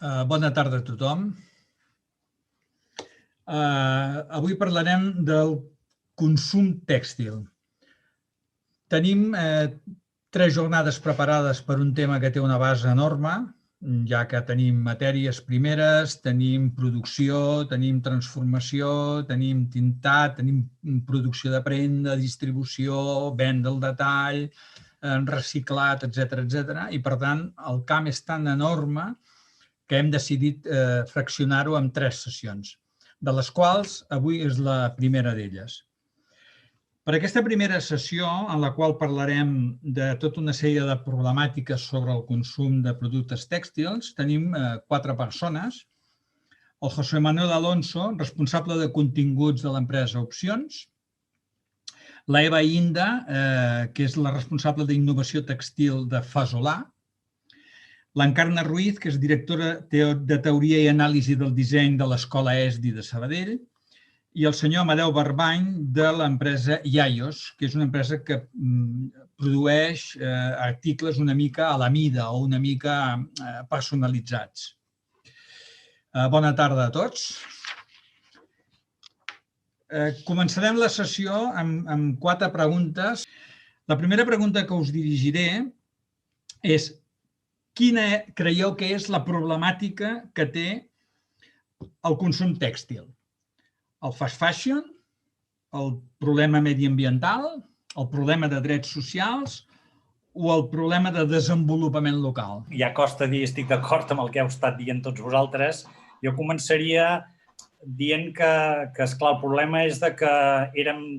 Bona tarda a tothom. Avui parlarem del consum tèxtil. Tenim 3 jornades preparades per un tema que té una base enorme, ja que tenim matèries primeres, tenim producció, tenim transformació, tenim tintat, tenim producció de prenda, distribució, venda al detall, reciclat, etc. I, per tant, el camp és tan enorme que hem decidit fraccionar-ho en 3 sessions, de les quals avui és la primera d'elles. Per aquesta primera sessió, en la qual parlarem de tota una sèrie de problemàtiques sobre el consum de productes tèxtils, tenim 4 persones. El José Manuel Alonso, responsable de continguts de l'empresa Opcions, la Eva Inda, que és la responsable d'innovació tèxtil de Fasolà, l'Encarna Ruiz, que és directora de Teoria i Anàlisi del Disseny de l'Escola ESDI de Sabadell, i el senyor Amadeu Barbany, de l'empresa Iaios, que és una empresa que produeix articles una mica a la mida o una mica personalitzats. Bona tarda a tots. Començarem la sessió amb 4 preguntes. La primera pregunta que us dirigiré és: quina creieu que és la problemàtica que té el consum tèxtil? El fast fashion, el problema mediambiental, el problema de drets socials o el problema de desenvolupament local? Ja costa dir, estic d'acord amb el que heu estat dient tots vosaltres. Jo començaria dient que esclar, el problema és que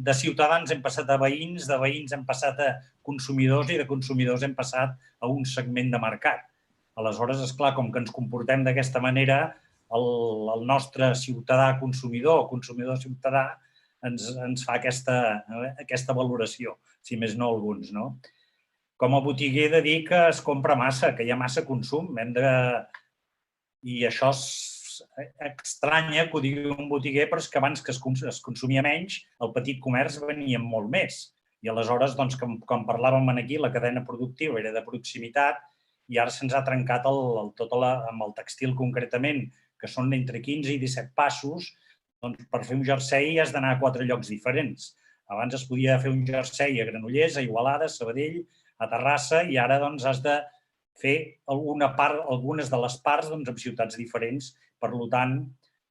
de ciutadans hem passat a veïns, de veïns hem passat a consumidors i de consumidors hem passat a un segment de mercat. Aleshores, esclar, com que ens comportem d'aquesta manera, el nostre ciutadà consumidor o consumidor ciutadà ens fa aquesta valoració, si més no alguns, no? Com a botiguer he de dir que es compra massa, que hi ha massa consum. I això és estranya que ho digui un botiguer, però és que abans que es consumia menys, el petit comerç venia molt més. I aleshores, com parlàvem aquí, la cadena productiva era de proximitat i ara se'ns ha trencat amb el tèxtil concretament, que són entre 15 i 17 passos. Per fer un jersei has d'anar a 4 llocs diferents. Abans es podia fer un jersei a Granollers, a Igualada, a Sabadell, a Terrassa, i ara has de fer algunes de les parts en ciutats diferents. Per tant,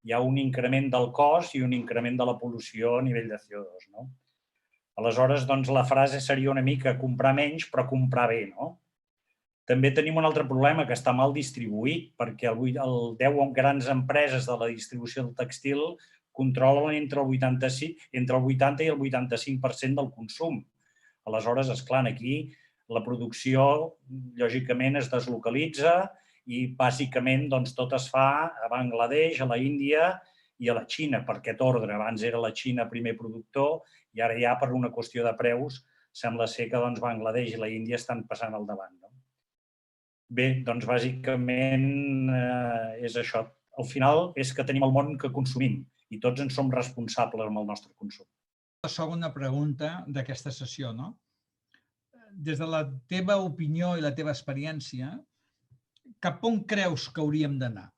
hi ha un increment del cost i un increment de la pol·lució a nivell de CO2. Aleshores, la frase seria una mica comprar menys, però comprar bé. També tenim un altre problema, que està mal distribuït, perquè 10 grans empreses de la distribució del tèxtil controlen entre el 80 i el 85% del consum. Aleshores, esclar, aquí la producció, lògicament, es deslocalitza i, bàsicament, tot es fa a Bangladesh, a la Índia i a la Xina, per aquest ordre. Abans era la Xina primer productor i ara ja, per una qüestió de preus, sembla ser que Bangladesh i la Índia estan passant al davant. Bé, bàsicament és això. Al final és que tenim el món que consumim i tots en som responsables amb el nostre consum. La segona pregunta d'aquesta sessió, no? Des de la teva opinió i la teva experiència, cap on creus que hauríem d'anar?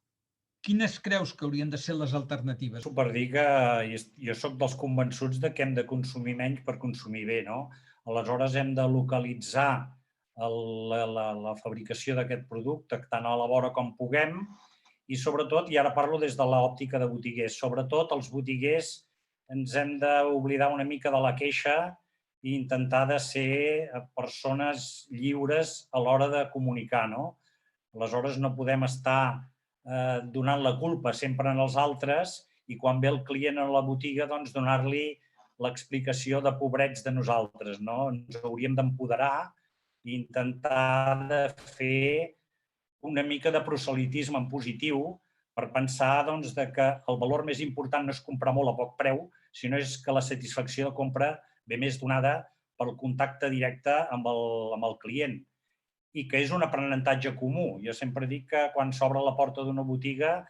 Quines creus que haurien de ser les alternatives? Per dir que jo soc dels convençuts que hem de consumir menys per consumir bé. Aleshores, hem de localitzar la fabricació d'aquest producte tant a la vora com puguem i, sobretot, i ara parlo des de l'òptica de botiguers, sobretot els botiguers ens hem d'oblidar una mica de la queixa i intentar de ser persones lliures a l'hora de comunicar. Aleshores, no podem estar donant la culpa sempre als altres i quan ve el client a la botiga donar-li l'explicació de pobrets de nosaltres. Ens hauríem d'empoderar i intentar de fer una mica de proselitisme en positiu per pensar que el valor més important no és comprar molt a poc preu, sinó és que la satisfacció de compra ve més donada pel contacte directe amb el client i que és un aprenentatge comú. Jo sempre dic que quan s'obre la porta d'una botiga,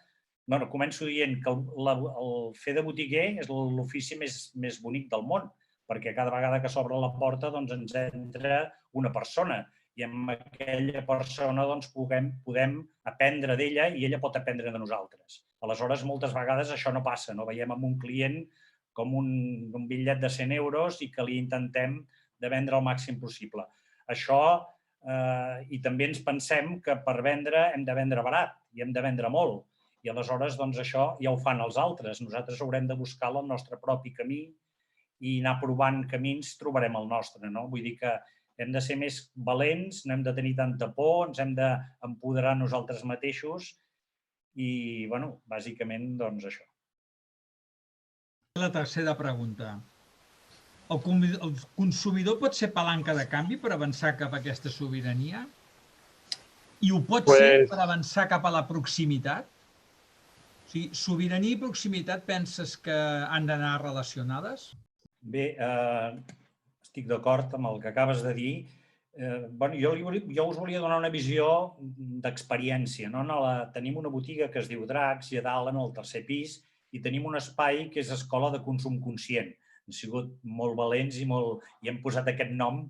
començo dient que el fer de botiguer és l'ofici més bonic del món, perquè cada vegada que s'obre la porta ens entra una persona i amb aquella persona podem aprendre d'ella i ella pot aprendre de nosaltres. Aleshores, moltes vegades això no passa, no? Veiem amb un client com un bitllet de 100 euros i que li intentem de vendre el màxim possible. Això, i també ens pensem que per vendre hem de vendre barat i hem de vendre molt. I aleshores, doncs, això ja ho fan els altres. Nosaltres haurem de buscar el nostre propi camí i anar provant camins, trobarem el nostre, no? Vull dir que hem de ser més valents, no hem de tenir tanta por, ens hem d'empoderar nosaltres mateixos i, bueno, bàsicament, doncs, això. La tercera pregunta. El consumidor pot ser palanca de canvi per avançar cap a aquesta sobirania? I ho pot ser per avançar cap a la proximitat? O sigui, sobirania i proximitat penses que han d'anar relacionades? Bé, estic d'acord amb el que acabes de dir. Jo us volia donar una visió d'experiència. Tenim una botiga que es diu Dracs i a dalt, en el tercer pis, i tenim un espai que és Escola de Consum Conscient. Hem sigut molt valents i hem posat aquest nom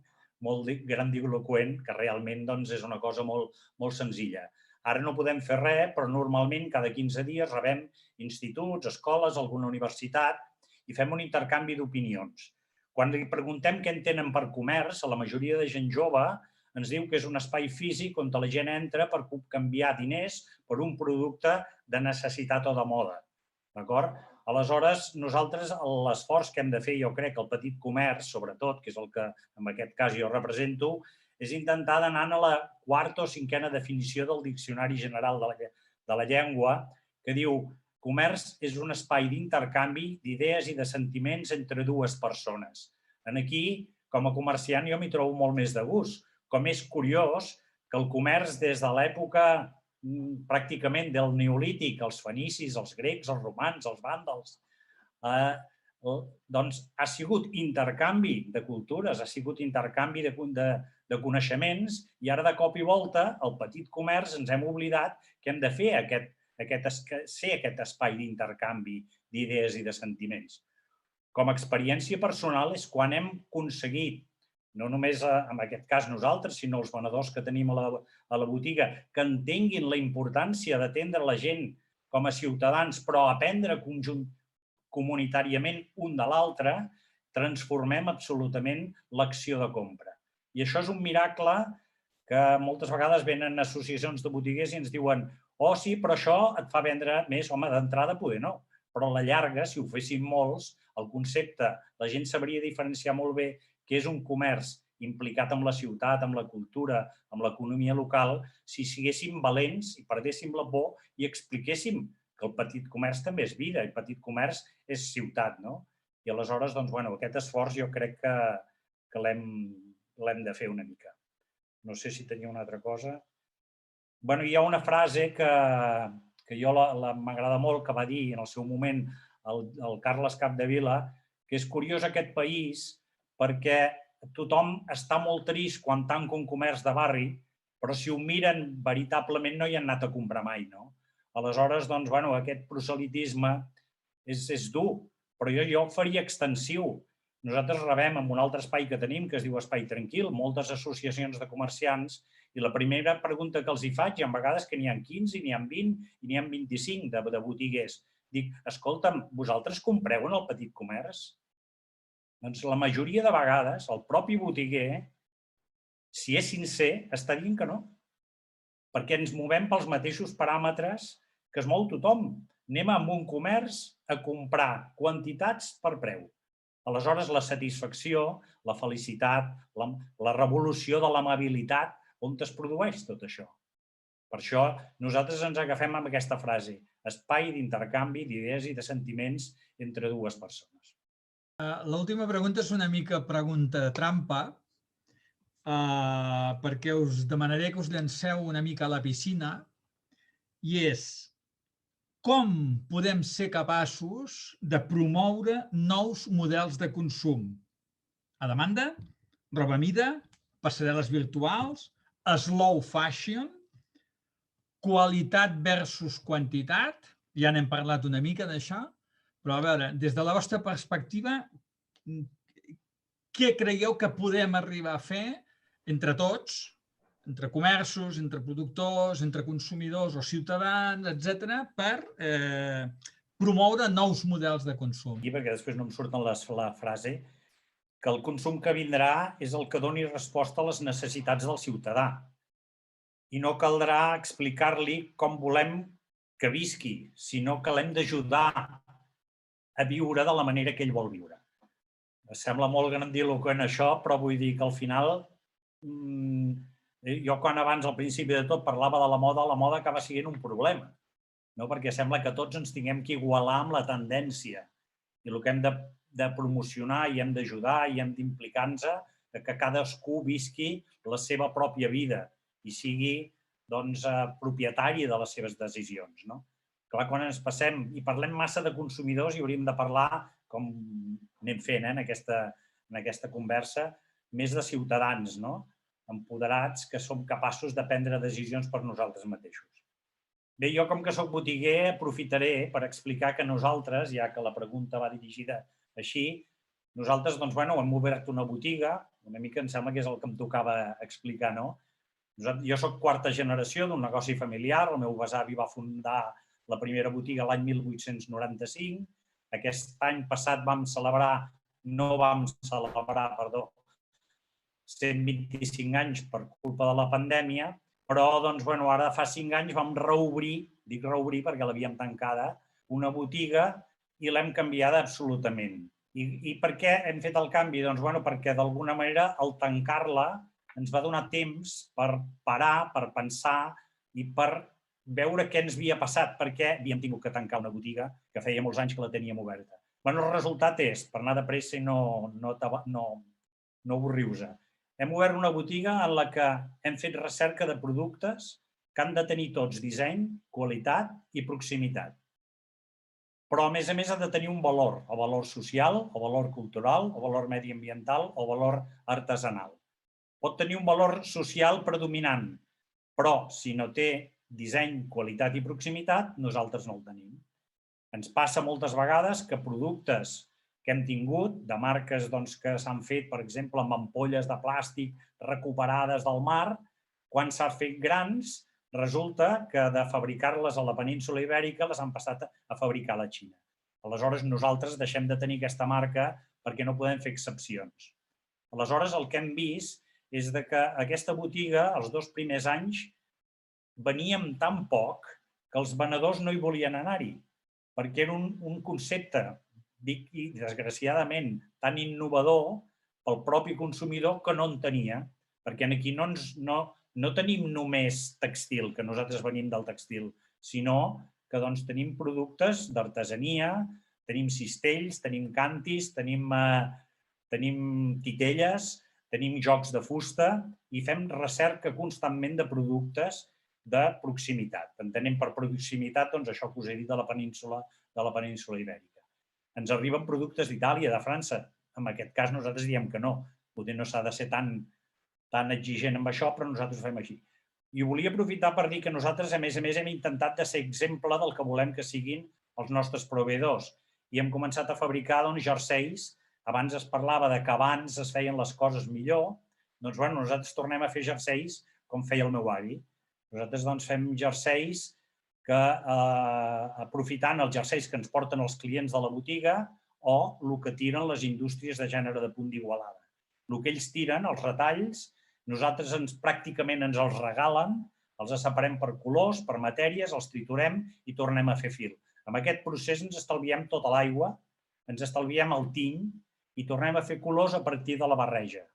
molt grandiloqüent, que realment és una cosa molt senzilla. Ara no podem fer res, però normalment cada 15 dies rebem instituts, escoles, alguna universitat i fem un intercanvi d'opinions. Quan li preguntem què entenen per comerç, la majoria de gent jove ens diu que és un espai físic on la gent entra per canviar diners per un producte de necessitat o de moda. D'acord? Aleshores, nosaltres l'esforç que hem de fer, jo crec que el petit comerç, sobretot, que és el que en aquest cas jo represento, és intentar d'anar a la quarta o cinquena definició del Diccionari General de la Llengua, que diu: comerç és un espai d'intercanvi d'idees i de sentiments entre dues persones. Aquí, com a comerciant, jo m'hi trobo molt més de gust. Com és curiós que el comerç des de l'època pràcticament del neolític, els fenicis, els grecs, els romans, els vàndals, doncs ha sigut intercanvi de cultures, ha sigut intercanvi de coneixements i ara de cop i volta el petit comerç ens hem oblidat que hem de fer aquest espai d'intercanvi d'idees i de sentiments. Com a experiència personal és quan hem aconseguit, no només en aquest cas nosaltres, sinó els venedors que tenim a la botiga, que entenguin la importància d'atendre la gent com a ciutadans, però aprendre comunitàriament un de l'altre, transformem absolutament l'acció de compra. I això és un miracle que moltes vegades venen associacions de botiguers i ens diuen: oh, sí, però això et fa vendre més. Home, d'entrada poder no, però a la llarga, si ho féssim molts, el concepte, la gent sabria diferenciar molt bé que és un comerç implicat amb la ciutat, amb la cultura, amb l'economia local, si siguéssim valents i perdéssim la por i expliquéssim que el petit comerç també és vida, el petit comerç és ciutat, no? I aleshores, doncs, bueno, aquest esforç jo crec que l'hem de fer una mica. No sé si tenia una altra cosa. Bueno, hi ha una frase que jo m'agrada molt, que va dir en el seu moment el Carles Capdevila, que és curiós aquest país perquè tothom està molt trist quan tanca un comerç de barri, però si ho miren veritablement no hi han anat a comprar mai, no? Aleshores, doncs, bueno, aquest proselitisme és dur, però jo el faria extensiu. Nosaltres rebem en un altre espai que tenim, que es diu Espai Tranquil, moltes associacions de comerciants, i la primera pregunta que els hi faig, i a vegades que n'hi ha 15, n'hi ha 20 i n'hi ha 25 de botiguers, dic: escolta'm, vosaltres compreu en el petit comerç? Doncs la majoria de vegades el propi botiguer, si és sincer, està dient que no, perquè ens movem pels mateixos paràmetres que es mou tothom. Anem a un comerç a comprar quantitats per preu. Aleshores, la satisfacció, la felicitat, la revolució de l'amabilitat, on es produeix tot això? Per això nosaltres ens agafem amb aquesta frase: espai d'intercanvi d'idees i de sentiments entre dues persones. L'última pregunta és una mica pregunta trampa, perquè us demanaré que us llanceu una mica a la piscina, i és: com podem ser capaços de promoure nous models de consum? A demanda, roba a mida, passarel·les virtuals, slow fashion, qualitat versus quantitat, ja n'hem parlat una mica d'això, però a veure, des de la vostra perspectiva, què creieu que podem arribar a fer entre tots entre comerços, entre productors, entre consumidors o ciutadans, etc., per promoure nous models de consum. I perquè després no em surten la frase que el consum que vindrà és el que doni resposta a les necessitats del ciutadà. I no caldrà explicar-li com volem que visqui, sinó que l'hem d'ajudar a viure de la manera que ell vol viure. Sembla molt grandiloquent això, però vull dir que al final, jo quan abans al principi de tot parlava de la moda acaba sent un problema, no? Perquè sembla que tots ens tinguem que igualar amb la tendència i el que hem de promocionar i hem d'ajudar i hem d'implicar-nos que cadascú visqui la seva pròpia vida i sigui propietari de les seves decisions. Clar, quan ens passem i parlem massa de consumidors i hauríem de parlar, com anem fent en aquesta conversa, més de ciutadans, empoderats, que som capaços de prendre decisions per nosaltres mateixos. Bé, jo com que soc botiguer aprofitaré per explicar que nosaltres, ja que la pregunta va dirigida així, nosaltres hem obert una botiga, una mica em sembla que és el que em tocava explicar, no? Jo soc quarta generació d'un negoci familiar, el meu besavi va fundar la primera botiga l'any 1895, aquest any passat vam celebrar 125 anys per culpa de la pandèmia, però ara fa 5 anys vam reobrir, dic reobrir perquè l'havíem tancada, una botiga i l'hem canviada absolutament. I per què hem fet el canvi? Doncs perquè d'alguna manera al tancar-la ens va donar temps per parar, per pensar i per veure què ens havia passat, perquè havíem tingut que tancar una botiga que feia molts anys que la teníem oberta. El resultat és, per anar de pressa i no avorrir-vos, hem obert una botiga en la que hem fet recerca de productes que han de tenir tots disseny, qualitat i proximitat. Però, a més, ha de tenir un valor, el valor social, el valor cultural, el valor mediambiental o el valor artesanal. Pot tenir un valor social predominant, però si no té disseny, qualitat i proximitat, nosaltres no el tenim. Ens passa moltes vegades que productes que hem tingut, de marques que s'han fet, per exemple, amb ampolles de plàstic recuperades del mar, quan s'han fet grans, resulta que de fabricar-les a la península Ibèrica les han passat a fabricar a la Xina. Aleshores, nosaltres deixem de tenir aquesta marca perquè no podem fer excepcions. Aleshores, el que hem vist és que aquesta botiga, els 2 primers anys, veníem tan poc que els venedors no hi volien anar-hi, perquè era un concepte, dic desgraciadament, tan innovador pel propi consumidor que no en tenia, perquè aquí no tenim només textil, que nosaltres venim del textil, sinó que tenim productes d'artesania, tenim cistells, tenim cantis, tenim titelles, tenim jocs de fusta i fem recerca constantment de productes de proximitat. Entenem per proximitat això que us he dit de la península Ibèrica. Ens arriben productes d'Itàlia, de França. En aquest cas nosaltres diem que no. Potser no s'ha de ser tan exigent amb això, però nosaltres ho fem així. I volia aprofitar per dir que nosaltres, a més, hem intentat de ser exemple del que volem que siguin els nostres proveïdors. I hem començat a fabricar jerseis. Abans es parlava que abans es feien les coses millor. Doncs, nosaltres tornem a fer jerseis com feia el meu avi. Nosaltres fem jerseis que, aprofitant els jerseis que ens porten els clients de la botiga o el que tiren les indústries de gènere de punt d'Igualada. El que ells tiren, els retalls, nosaltres pràcticament ens els regalen, els separem per colors, per matèries, els triturem i tornem a fer fil. Amb aquest procés ens estalviem tota l'aigua, ens estalviem el tiny i tornem a fer colors a partir de la barreja.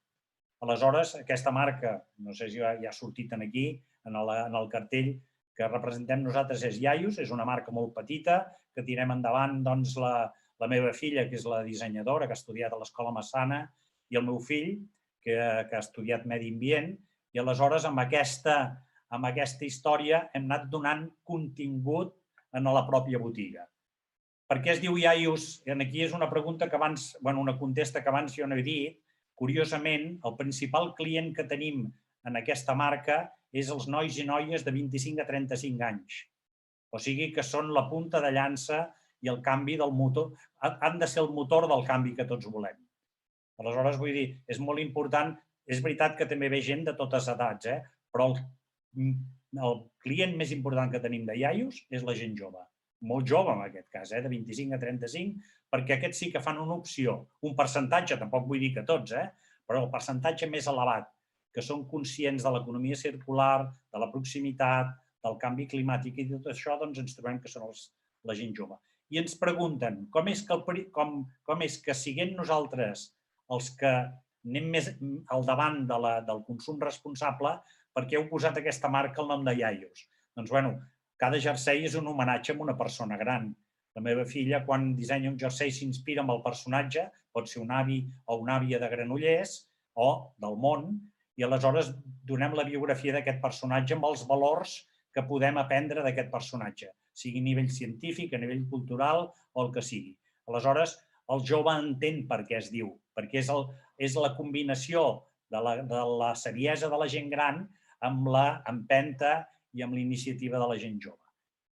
Aleshores, aquesta marca, no sé si ja ha sortit aquí, en el cartell que representem nosaltres és Iaius, és una marca molt petita, que tirem endavant la meva filla, que és la dissenyadora, que ha estudiat a l'Escola Massana, i el meu fill, que ha estudiat Medi Ambient, i aleshores amb aquesta història hem anat donant contingut a la pròpia botiga. Per què es diu Iaius? Aquí és una pregunta que abans, una contesta que abans jo no he dit. Curiosament, el principal client que tenim en aquesta marca és els nois i noies de 25 a 35 anys. O sigui que són la punta de llança i el canvi del motor, han de ser el motor del canvi que tots volem. Aleshores, vull dir, és molt important, és veritat que també ve gent de totes edats, però el client més important que tenim de iaios és la gent jove. Molt jove, en aquest cas, de 25 a 35, perquè aquests sí que fan una opció, un percentatge, tampoc vull dir que tots, però el percentatge més elevat, que són conscients de l'economia circular, de la proximitat, del canvi climàtic i tot això, doncs ens trobem que són la gent jove. I ens pregunten com és que siguent nosaltres els que anem més al davant del consum responsable, per què heu posat aquesta marca al nom de iaios? Doncs, bueno, cada jersei és un homenatge a una persona gran. La meva filla, quan dissenya un jersei, s'inspira amb el personatge, pot ser un avi o una àvia de Granollers o del món, i aleshores donem la biografia d'aquest personatge amb els valors que podem aprendre d'aquest personatge, sigui a nivell científic, a nivell cultural o el que sigui. Aleshores, el jove entén per què es diu, perquè és la combinació de la saviesa de la gent gran amb l'empenta i amb la iniciativa de la gent jove.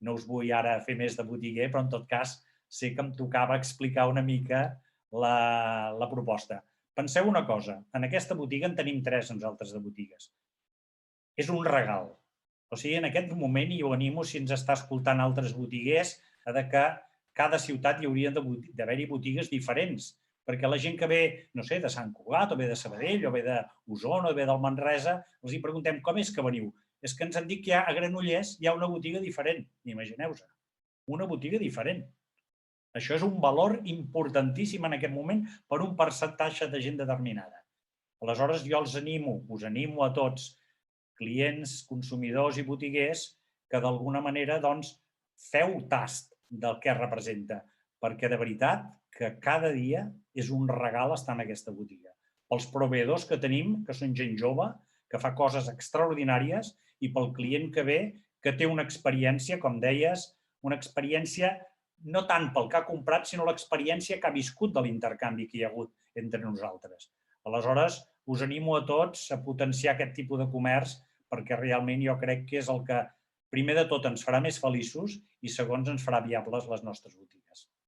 No us vull ara fer més de botiguer, però en tot cas sé que em tocava explicar una mica la proposta. Penseu una cosa, en aquesta botiga en tenim 3 nosaltres de botigues. És un regal. O sigui, en aquest moment, i ho animo, si ens està escoltant altres botiguers, que cada ciutat hi haurien d'haver-hi botigues diferents, perquè la gent que ve, no sé, de Sant Cugat, o ve de Sabadell, o ve d'Osona, o ve del Manresa, els hi preguntem com és que veniu. És que ens han dit que a Granollers hi ha una botiga diferent, imagineu-vos. Una botiga diferent. Això és un valor importantíssim en aquest moment per un percentatge de gent determinada. Aleshores, jo us animo a tots, clients, consumidors i botiguers, que d'alguna manera feu tast del que representa, perquè de veritat que cada dia és un regal estar en aquesta botiga. Els proveïdors que tenim, que són gent jove, que fa coses extraordinàries, i pel client que ve, que té una experiència, com deies, una experiència no tant pel que ha comprat, sinó l'experiència que ha viscut de l'intercanvi que hi ha hagut entre nosaltres. Aleshores, us animo a tots a potenciar aquest tipus de comerç, perquè realment jo crec que és el que, primer de tot, ens farà més feliços i, segons, ens farà viables les nostres botigues.